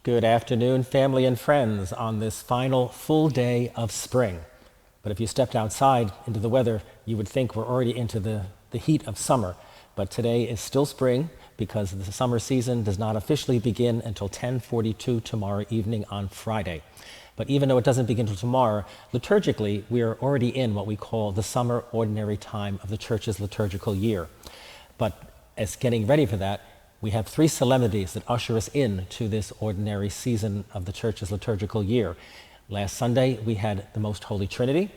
Good afternoon, family and friends, on this final full day of spring. But if you stepped outside into the weather, you would think we're already into the heat of summer. But today is still spring because the summer season does not officially begin until 10:42 tomorrow evening on Friday. But even though it doesn't begin until tomorrow, liturgically, we are already in what we call the summer ordinary time of the Church's liturgical year. But as getting ready for that, we have three solemnities that usher us in to this ordinary season of the Church's liturgical year. Last Sunday, we had the Most Holy Trinity.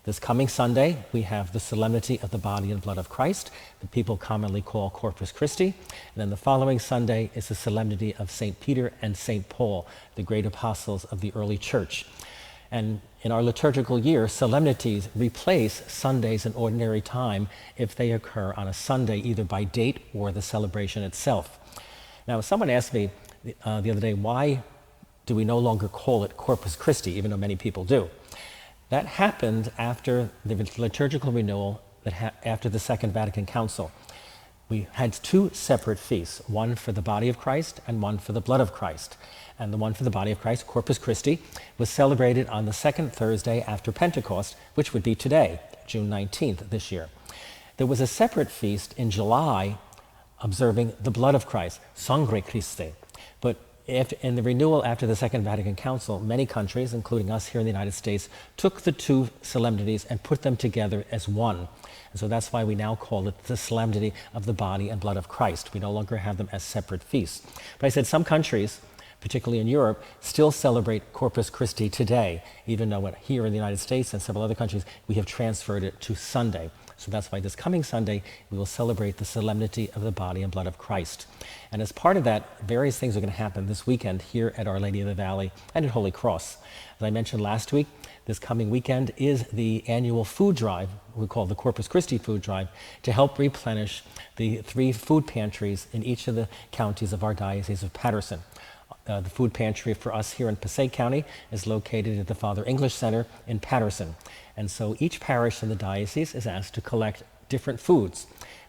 This coming Sunday, we have the solemnity of the body and blood of Christ, that people commonly call Corpus Christi. And then the following Sunday is the solemnity of St. Peter and St. Paul, the great apostles of the early church. And in our liturgical year, solemnities replace Sundays in ordinary time if they occur on a Sunday, either by date or the celebration itself. Now, someone asked me the other day, why do we no longer call it Corpus Christi, even though many people do? That happened after the liturgical renewal, after the Second Vatican Council. We had two separate feasts, one for the body of Christ and one for the blood of Christ. And the one for the body of Christ, Corpus Christi, was celebrated on the second Thursday after Pentecost, which would be today, June 19th this year. There was a separate feast in July observing the blood of Christ, Sangre Christi. But in the renewal after the Second Vatican Council, many countries, including us here in the United States, took the two solemnities and put them together as one. And so that's why we now call it the solemnity of the body and blood of Christ. We no longer have them as separate feasts. But I said some countries, particularly in Europe, still celebrate Corpus Christi today, even though here in the United States and several other countries, we have transferred it to Sunday. So that's why this coming Sunday, we will celebrate the solemnity of the body and blood of Christ. And as part of that, various things are going to happen this weekend here at Our Lady of the Valley and at Holy Cross. As I mentioned last week, this coming weekend is the annual food drive, we call the Corpus Christi food drive, to help replenish the 3 food pantries in each of the counties of our Diocese of Paterson. The food pantry for us here in Passaic County is located at the Father English Center in Paterson. And so each parish in the diocese is asked to collect different foods.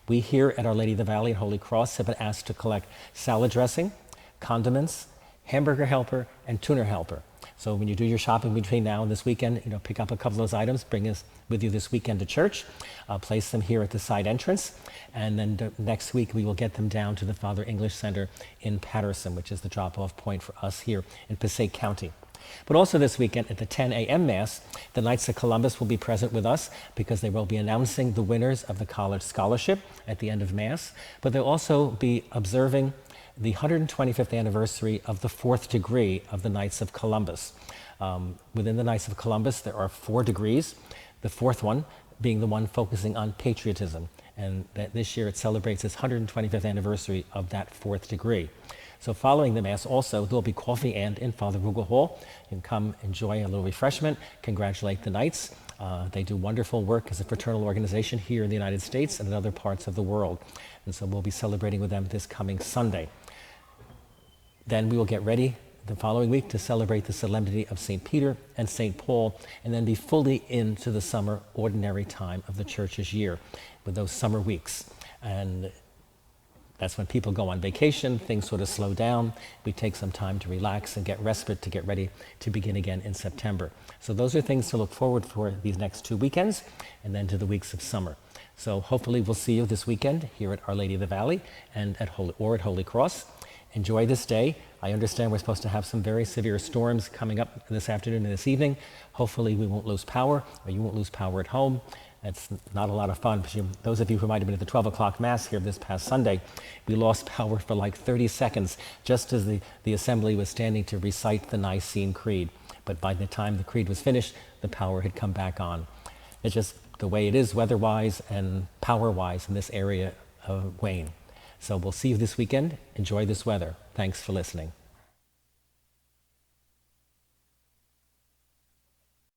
We here at Our Lady of the Valley and Holy Cross have been asked to collect salad dressing, condiments, hamburger helper, and tuna helper. So when you do your shopping between now and this weekend, pick up a couple of those items, bring us with you this weekend to church, place them here at the side entrance, and then next week we will get them down to the Father English Center in Paterson, which is the drop-off point for us here in Passaic County. But also this weekend at the 10 a.m. Mass, the Knights of Columbus will be present with us because they will be announcing the winners of the college scholarship at the end of Mass, but they'll also be observing the 125th anniversary of the 4th degree of the Knights of Columbus. Within the Knights of Columbus, there are 4 degrees, the 4th one being the one focusing on patriotism. And that this year it celebrates its 125th anniversary of that 4th degree. So following the Mass also, there'll be coffee and in Father Rugel Hall. You can come enjoy a little refreshment, congratulate the Knights. They do wonderful work as a fraternal organization here in the United States and in other parts of the world. And so we'll be celebrating with them this coming Sunday. Then we will get ready the following week to celebrate the solemnity of St. Peter and St. Paul, and then be fully into the summer ordinary time of the Church's year with those summer weeks. And that's when people go on vacation, things sort of slow down. We take some time to relax and get respite to get ready to begin again in September. So those are things to look forward for these next 2 weekends, and then to the weeks of summer. So hopefully we'll see you this weekend here at Our Lady of the Valley and at Holy Cross. Enjoy this day. I understand we're supposed to have some very severe storms coming up this afternoon and this evening. Hopefully we won't lose power, or you won't lose power at home. It's not a lot of fun. Those of you who might have been at the 12 o'clock Mass here this past Sunday, we lost power for like 30 seconds just as the assembly was standing to recite the Nicene Creed. But by the time the Creed was finished, the power had come back on. It's just the way it is weather-wise and power-wise in this area of Wayne. So we'll see you this weekend. Enjoy this weather. Thanks for listening.